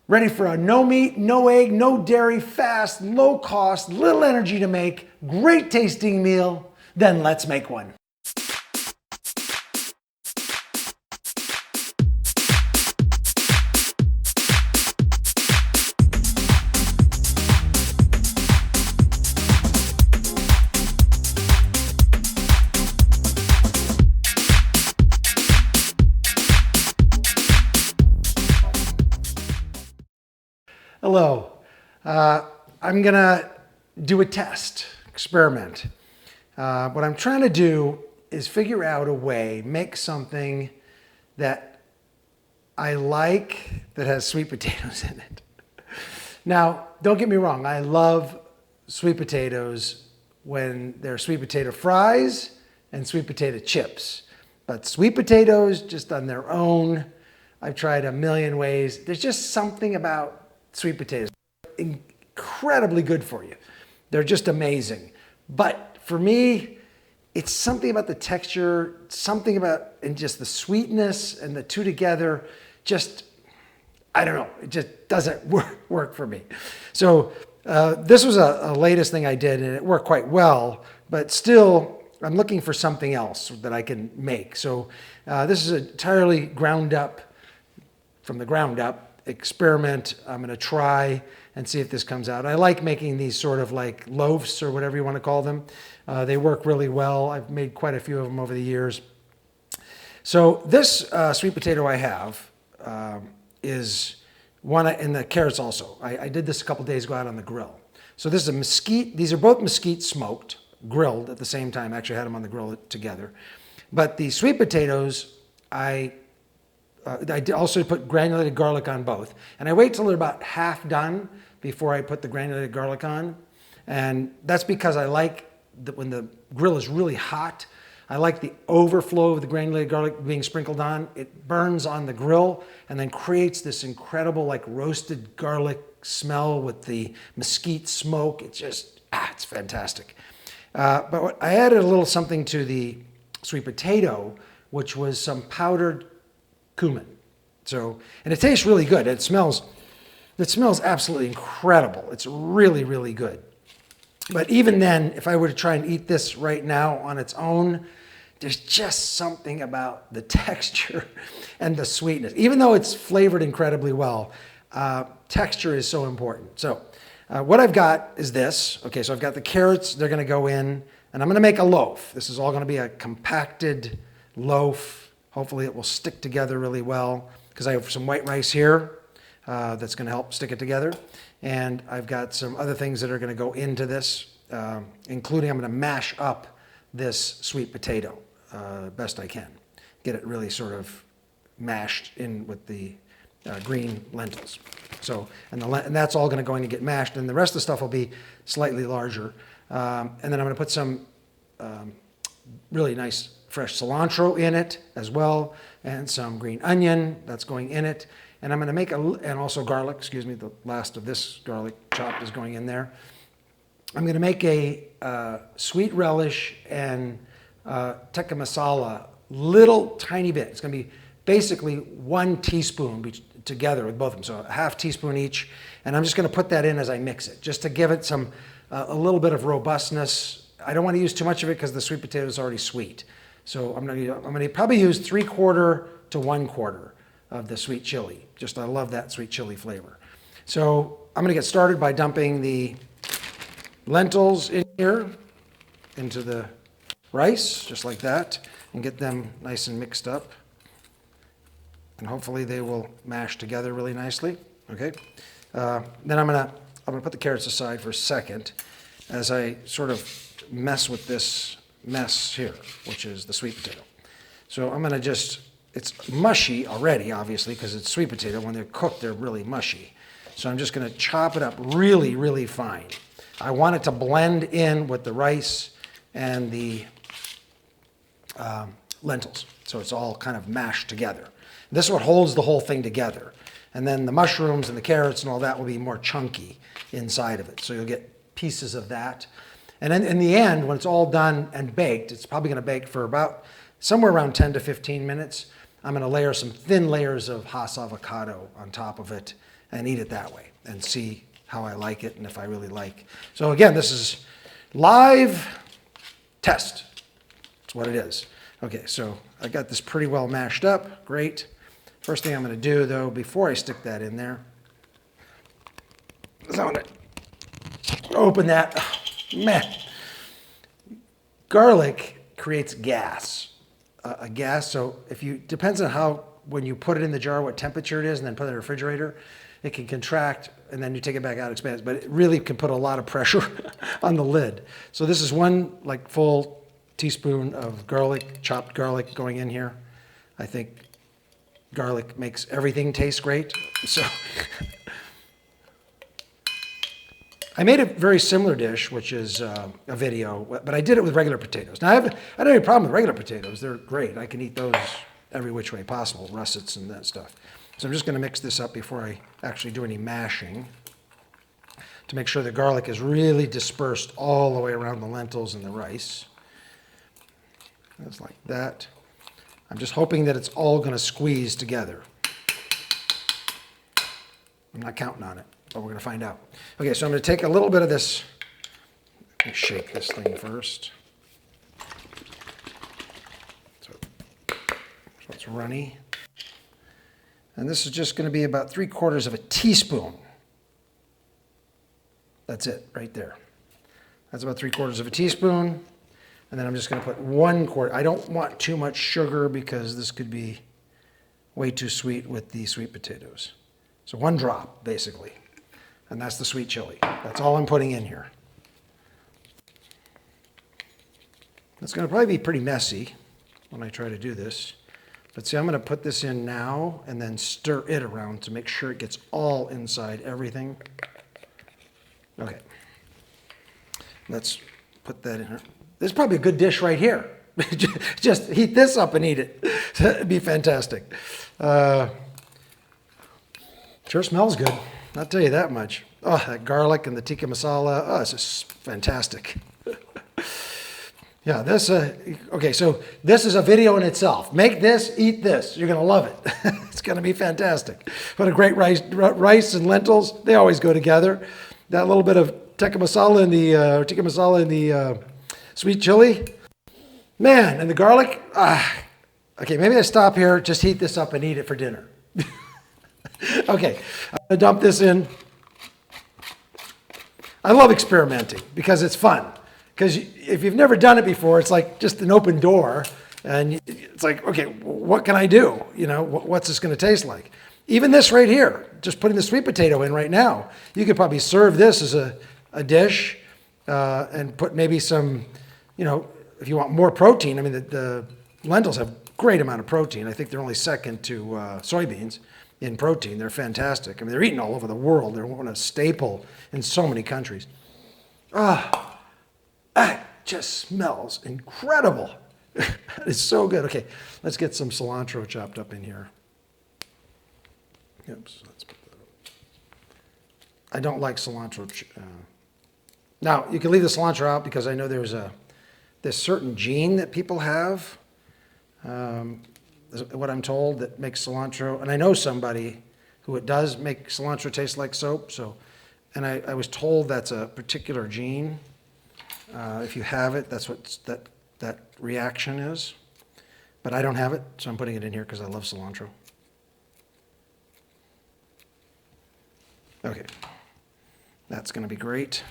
Ready for a no meat, no egg, no dairy, fast, low cost, little energy to make, great tasting meal? Then let's make one. Hello. I'm gonna do a test, experiment. What I'm trying to do is figure out a way, make something that I like that has sweet potatoes in it. Now, don't get me wrong, I love sweet potatoes when they're sweet potato fries and sweet potato chips. But sweet potatoes just on their own, I've tried a million ways. There's just something about sweet potatoes, incredibly good for you. They're just amazing. But for me, it's something about the texture, something about, and just the sweetness and the two together, just, I don't know, it just doesn't work for me. So this was a latest thing I did and it worked quite well, but still I'm looking for something else that I can make. So this is entirely ground up, from the ground up experiment. I'm going to try and see if this comes out. I like making these sort of like loaves or whatever you want to call them. They work really well. I've made quite a few of them over the years. So this sweet potato I have is one, and the carrots also. I did this a couple days ago out on the grill. So this is a mesquite. These are both mesquite smoked, grilled at the same time. Actually had them on the grill together. But the sweet potatoes, I also put granulated garlic on both. And I wait till they're about half done before I put the granulated garlic on. And that's because I like that when the grill is really hot, I like the overflow of the granulated garlic being sprinkled on. It burns on the grill and then creates this incredible like roasted garlic smell with the mesquite smoke. It's just, it's fantastic. But I added a little something to the sweet potato, which was some powdered cumin. So, and it tastes really good. It smells absolutely incredible. It's really, really good. But even then, if I were to try and eat this right now on its own, there's just something about the texture and the sweetness. Even though it's flavored incredibly well, texture is so important. So what I've got is this. Okay, so I've got the carrots. They're going to go in, and I'm going to make a loaf. This is all going to be a compacted loaf. Hopefully it will stick together really well because I have some white rice here that's going to help stick it together. And I've got some other things that are going to go into this, including I'm going to mash up this sweet potato best I can. Get it really sort of mashed in with the green lentils. So, and that's all going to get mashed, and the rest of the stuff will be slightly larger. And then I'm going to put some really nice fresh cilantro in it as well, and some green onion that's going in it. And I'm going to make and also garlic, excuse me, the last of this garlic chopped is going in there. I'm going to make a sweet relish and tikka masala, little tiny bit. It's going to be basically 1 teaspoon together with both of them, so a half teaspoon each. And I'm just going to put that in as I mix it, just to give it some a little bit of robustness. I don't want to use too much of it because the sweet potato is already sweet. So I'm going to probably use 3/4 to 1/4 of the sweet chili. Just I love that sweet chili flavor. So I'm going to get started by dumping the lentils in here into the rice, just like that, and get them nice and mixed up. And hopefully they will mash together really nicely. Okay. Then I'm going to put the carrots aside for a second as I sort of mess with this mess here, which is the sweet potato. So I'm going to it's mushy already, obviously, because it's sweet potato. When they're cooked, they're really mushy. So I'm just going to chop it up really, really fine. I want it to blend in with the rice and the lentils. So it's all kind of mashed together. This is what holds the whole thing together. And then the mushrooms and the carrots and all that will be more chunky inside of it. So you'll get pieces of that. And then in the end, when it's all done and baked, it's probably going to bake for about somewhere around 10 to 15 minutes. I'm going to layer some thin layers of Hass avocado on top of it and eat it that way and see how I like it and if I really like. So again, this is live test. That's what it is. Okay, so I got this pretty well mashed up. Great. First thing I'm going to do, though, before I stick that in there, is I'm going to open that. Oh, man. Garlic creates gas. A gas, so depends on how, when you put it in the jar, what temperature it is, and then put it in the refrigerator, it can contract, and then you take it back out, expands, but it really can put a lot of pressure on the lid. So this is one full teaspoon of garlic, chopped garlic going in here. I think garlic makes everything taste great. So I made a very similar dish, which is a video, but I did it with regular potatoes. Now I don't have any problem with regular potatoes. They're great. I can eat those every which way possible, russets and that stuff. So I'm just going to mix this up before I actually do any mashing to make sure the garlic is really dispersed all the way around the lentils and the rice. Just like that. I'm just hoping that it's all going to squeeze together. I'm not counting on it, but we're going to find out. Okay, so I'm going to take a little bit of this. Let me shake this thing first. So it's runny. And this is just going to be about 3/4 of a teaspoon. That's it, right there. That's about 3/4 of a teaspoon. And then I'm just going to put 1/4. I don't want too much sugar because this could be way too sweet with the sweet potatoes. So 1 drop, basically. And that's the sweet chili. That's all I'm putting in here. It's going to probably be pretty messy when I try to do this. But see, I'm going to put this in now and then stir it around to make sure it gets all inside everything. Okay. Let's put that in here. This is probably a good dish right here. Just heat this up and eat it. It'd be fantastic. Sure smells good. I'll tell you that much. Oh, that garlic and the tikka masala. Oh, this is fantastic. Yeah, okay, so this is a video in itself. Make this, eat this. You're going to love it. It's going to be fantastic. What a great rice and lentils. They always go together. That little bit of tikka masala in the sweet chili. Man, and the garlic. Okay, maybe I stop here, just heat this up and eat it for dinner. Okay, I'm going to dump this in. I love experimenting because it's fun. Because if you've never done it before, it's like just an open door. And it's like, okay, what can I do? You know, what's this going to taste like? Even this right here, just putting the sweet potato in right now, you could probably serve this as a dish and put maybe some, you know, if you want more protein. I mean, the lentils have a great amount of protein. I think they're only second to soybeans in protein. They're fantastic. I mean, they're eaten all over the world. They're a staple in so many countries. That just smells incredible. It's so good. Okay, let's get some cilantro chopped up in here. Oops, let's put that up. I don't like cilantro. Now, you can leave the cilantro out because I know there's this certain gene that people have, what I'm told, that makes cilantro. And I know somebody who it does make cilantro taste like soap. And I was told that's a particular gene. If you have it, that's what that reaction is. But I don't have it, so I'm putting it in here because I love cilantro. Okay, that's going to be great.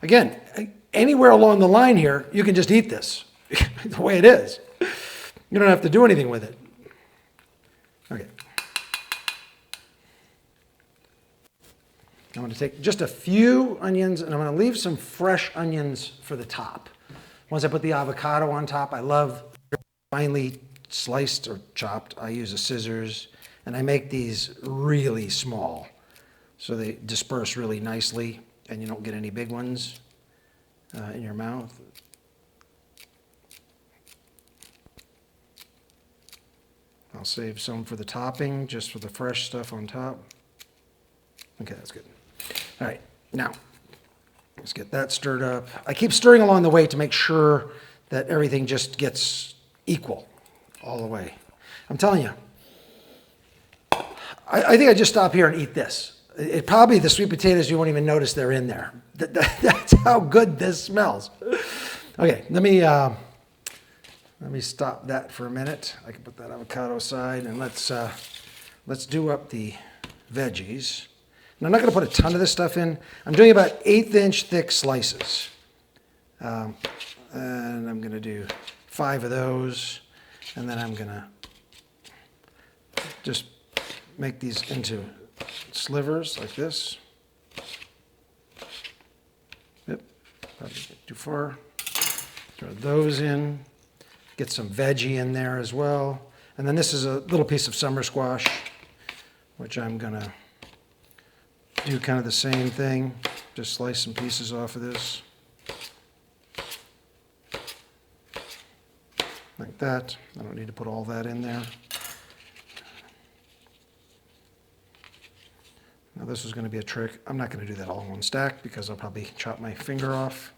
Again, anywhere along the line here, you can just eat this the way it is. You don't have to do anything with it. Okay. I'm going to take just a few onions, and I'm going to leave some fresh onions for the top. Once I put the avocado on top, I love finely sliced or chopped. I use a scissors, and I make these really small so they disperse really nicely, and you don't get any big ones in your mouth. I'll save some for the topping, just for the fresh stuff on top. Okay, that's good. All right, now, let's get that stirred up. I keep stirring along the way to make sure that everything just gets equal all the way. I'm telling you, I think I just stop here and eat this. It probably, the sweet potatoes, you won't even notice they're in there. That's how good this smells. Okay, let me stop that for a minute. I can put that avocado aside, and let's do up the veggies. And I'm not going to put a ton of this stuff in. I'm doing about 1/8-inch thick slices. And I'm going to do 5 of those, and then I'm going to just make these into slivers like this. Yep, probably too far. Throw those in. Get some veggie in there as well. And then this is a little piece of summer squash, which I'm going to do kind of the same thing. Just slice some pieces off of this. Like that. I don't need to put all that in there. Now this is going to be a trick. I'm not going to do that all in one stack because I'll probably chop my finger off.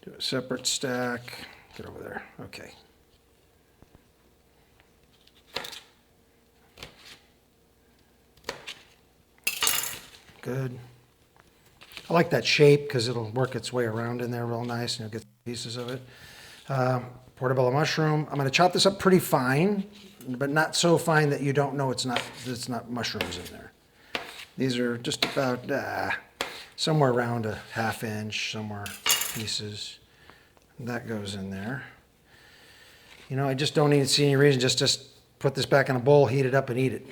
Do a separate stack. Get over there. Okay. Good. I like that shape because it'll work its way around in there real nice and you'll get pieces of it. Portobello mushroom. I'm going to chop this up pretty fine, but not so fine that you don't know it's not mushrooms in there. These are just about somewhere around a 1/2 inch, somewhere pieces. And that goes in there. You know, I just don't even see any reason. Just put this back in a bowl, heat it up, and eat it.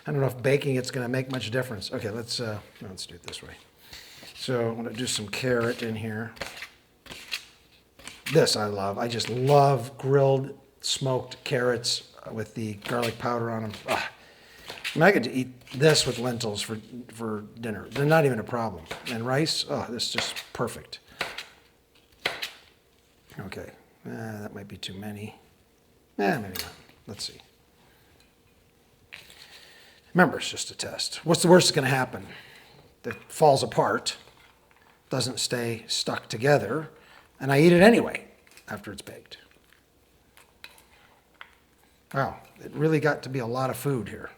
I don't know if baking it's going to make much difference. Okay, let's do it this way. So I'm going to do some carrot in here. This I love. I just love grilled smoked carrots with the garlic powder on them. I mean, I could eat this with lentils for dinner. They're not even a problem. And rice, this is just perfect. Okay, that might be too many. Maybe not. Let's see. Remember, it's just a test. What's the worst that's going to happen? It falls apart, doesn't stay stuck together, and I eat it anyway after it's baked. Wow, it really got to be a lot of food here.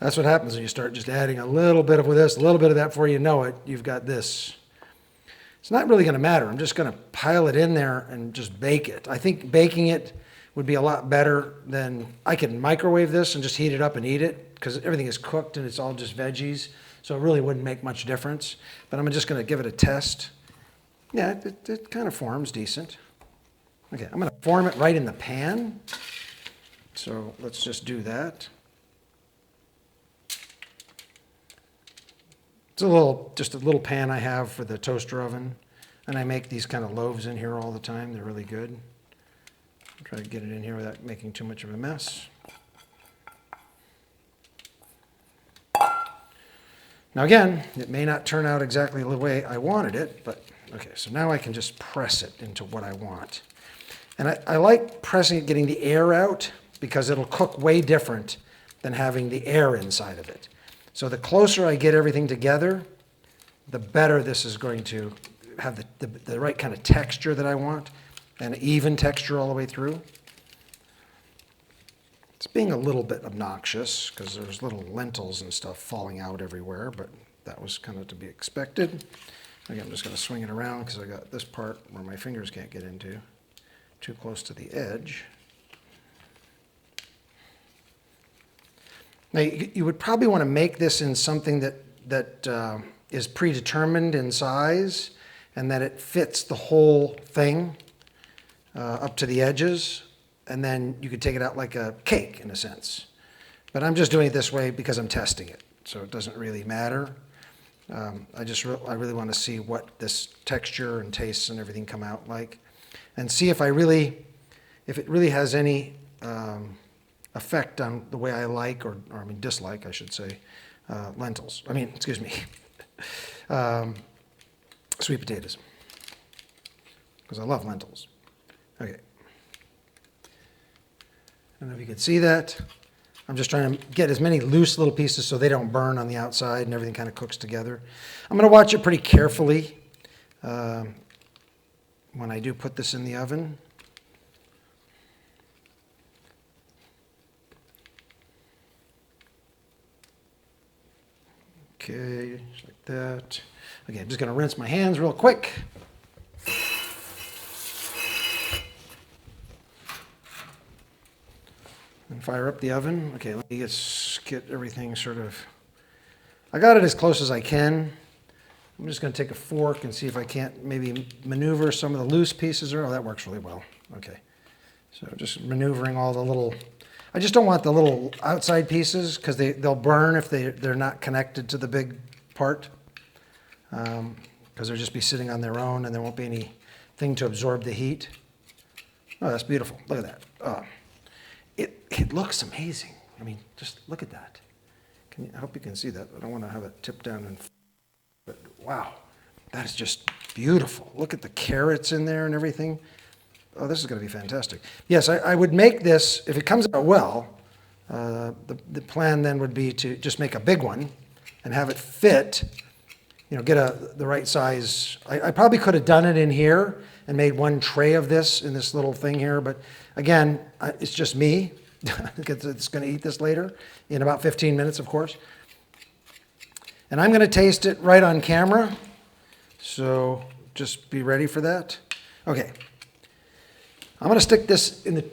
That's what happens when you start just adding a little bit of this, a little bit of that. Before you know it, you've got this. It's not really going to matter. I'm just going to pile it in there and just bake it. I think baking it would be a lot better than, I can microwave this and just heat it up and eat it because everything is cooked and it's all just veggies. So it really wouldn't make much difference. But I'm just going to give it a test. Yeah, it kind of forms decent. Okay, I'm going to form it right in the pan. So let's just do that. It's just a little pan I have for the toaster oven. And I make these kind of loaves in here all the time. They're really good. Try to get it in here without making too much of a mess. Now again, it may not turn out exactly the way I wanted it, but okay, so now I can just press it into what I want. And I like pressing it, getting the air out, because it'll cook way different than having the air inside of it. So the closer I get everything together, the better this is going to have the right kind of texture that I want, and even texture all the way through. It's being a little bit obnoxious because there's little lentils and stuff falling out everywhere, but that was kind of to be expected. Again, I'm just going to swing it around because I got this part where my fingers can't get into, too close to the edge. Now, you would probably want to make this in something that is predetermined in size and that it fits the whole thing up to the edges, and then you could take it out like a cake in a sense. But I'm just doing it this way because I'm testing it, so it doesn't really matter. I really want to see what this texture and tastes and everything come out like, and see if it really has any effect on the way I like, or I mean dislike, I should say, lentils. I mean, excuse me, sweet potatoes, because I love lentils. Okay. I don't know if you can see that. I'm just trying to get as many loose little pieces so they don't burn on the outside and everything kind of cooks together. I'm going to watch it pretty carefully when I do put this in the oven. Okay, just like that. Okay, I'm just going to rinse my hands real quick. And fire up the oven. Okay, let me get everything sort of... I got it as close as I can. I'm just going to take a fork and see if I can't maybe maneuver some of the loose pieces. Oh, that works really well. Okay, so just maneuvering all the little... I just don't want the little outside pieces because they'll burn if they're not connected to the big part. Because they'll just be sitting on their own and there won't be anything to absorb the heat. Oh, that's beautiful. Look at that. Oh, it looks amazing. I mean, just look at that. I hope you can see that. I don't want to have it tip down. But wow, that is just beautiful. Look at the carrots in there and everything. Oh, this is going to be fantastic. Yes, I would make this, if it comes out well, the plan then would be to just make a big one and have it fit, get the right size. I probably could have done it in here and made one tray of this in this little thing here, but again, it's just me. It's going to eat this later in about 15 minutes, of course. And I'm going to taste it right on camera, so just be ready for that. Okay. I'm going to stick this in the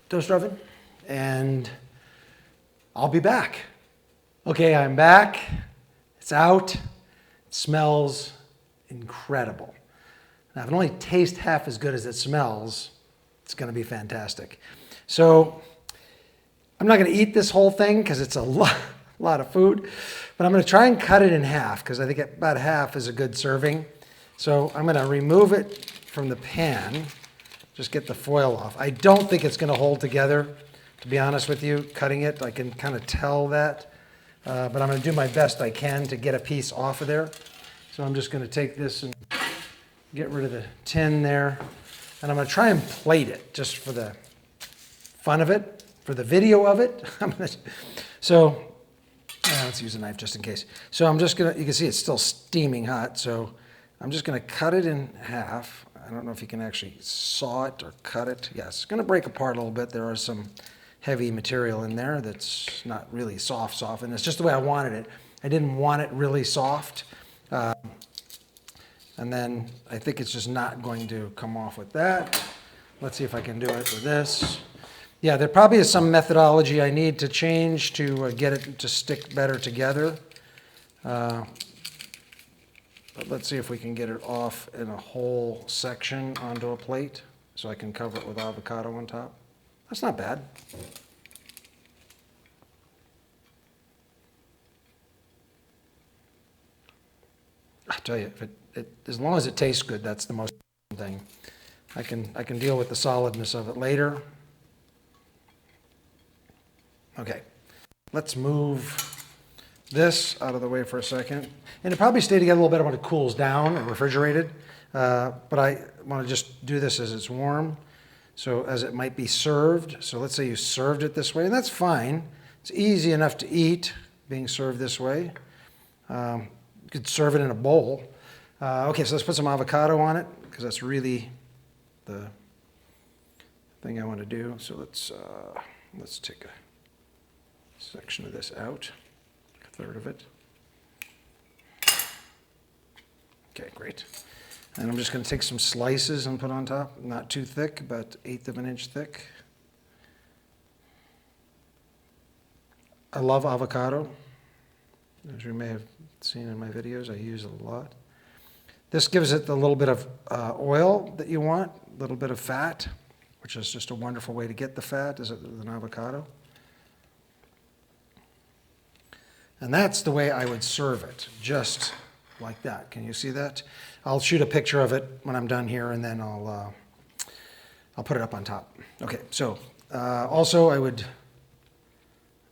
toaster oven, and I'll be back. Okay, I'm back. It's out. It smells incredible. Now, if it only tastes half as good as it smells, it's going to be fantastic. So I'm not going to eat this whole thing because it's a lot of food, but I'm going to try and cut it in half because I think about half is a good serving. So I'm going to remove it from the pan. Just get the foil off. I don't think it's going to hold together, to be honest with you. Cutting it, I can kind of tell that. But I'm going to do my best I can to get a piece off of there. So I'm just going to take this and get rid of the tin there. And I'm going to try and plate it just for the fun of it, for the video of it. So let's use a knife just in case. So I'm just going to, you can see it's still steaming hot. So I'm just going to cut it in half. I don't know if you can actually saw it or cut it. Yes, it's going to break apart a little bit. There are some heavy material in there that's not really soft, and it's just the way I wanted it. I didn't want it really soft. And then I think it's just not going to come off with that. Let's see if I can do it with this. Yeah, there probably is some methodology I need to change to get it to stick better together. But let's see if we can get it off in a whole section onto a plate so I can cover it with avocado on top. That's not bad. I tell you, as long as it tastes good, that's the most important thing. I can deal with the solidness of it later. Okay, let's move this out of the way for a second. And it probably stay together a little better when it cools down or refrigerated. But I want to just do this as it's warm. So as it might be served. So let's say you served it this way, and that's fine. It's easy enough to eat being served this way. You could serve it in a bowl. Okay, so let's put some avocado on it because that's really the thing I want to do. So let's take a section of this out. Third of it. Okay, great. And I'm just going to take some slices and put on top. Not too thick, about 1/8 of an inch thick. I love avocado. As you may have seen in my videos, I use it a lot. This gives it the little bit of oil that you want, a little bit of fat, which is just a wonderful way to get the fat, is with an avocado. And that's the way I would serve it, just like that. Can you see that? I'll shoot a picture of it when I'm done here, and then I'll put it up on top. Okay, so also I would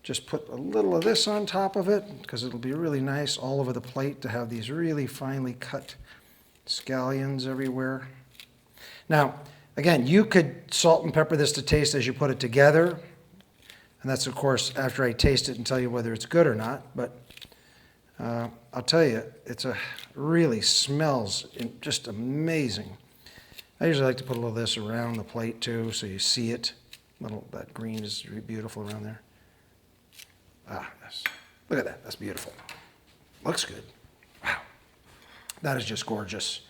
just put a little of this on top of it because it'll be really nice all over the plate to have these really finely cut scallions everywhere. Now, again, you could salt and pepper this to taste as you put it together. And that's, of course, after I taste it and tell you whether it's good or not. But I'll tell you, really smells just amazing. I usually like to put a little of this around the plate too, so you see it. That green is beautiful around there. Yes. Look at that. That's beautiful. Looks good. Wow. That is just gorgeous.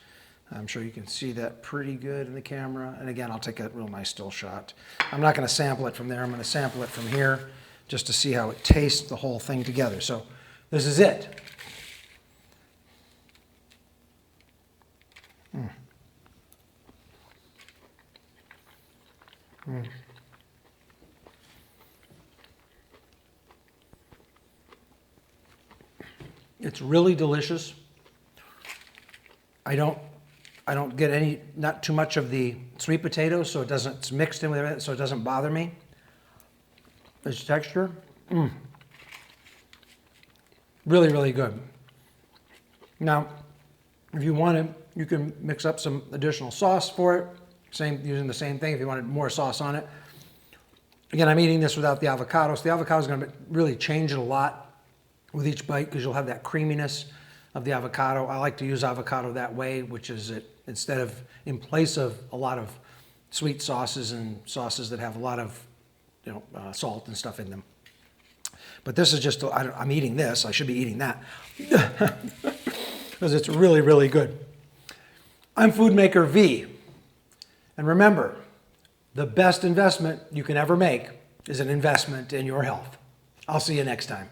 I'm sure you can see that pretty good in the camera. And again, I'll take a real nice still shot. I'm not going to sample it from there. I'm going to sample it from here just to see how it tastes, the whole thing together. So this is it. It's really delicious. I don't get not too much of the sweet potatoes, so it's mixed in with it, so it doesn't bother me. This texture, really, really good. Now, if you wanted, you can mix up some additional sauce for it, using the same thing if you wanted more sauce on it. Again, I'm eating this without the avocado, so the avocado is going to really change it a lot with each bite because you'll have that creaminess of the avocado. I like to use avocado that way, which is in place of a lot of sweet sauces and sauces that have a lot of salt and stuff in them. But this is just, I'm eating this. I should be eating that because it's really, really good. I'm FOODMAKER V. And remember, the best investment you can ever make is an investment in your health. I'll see you next time.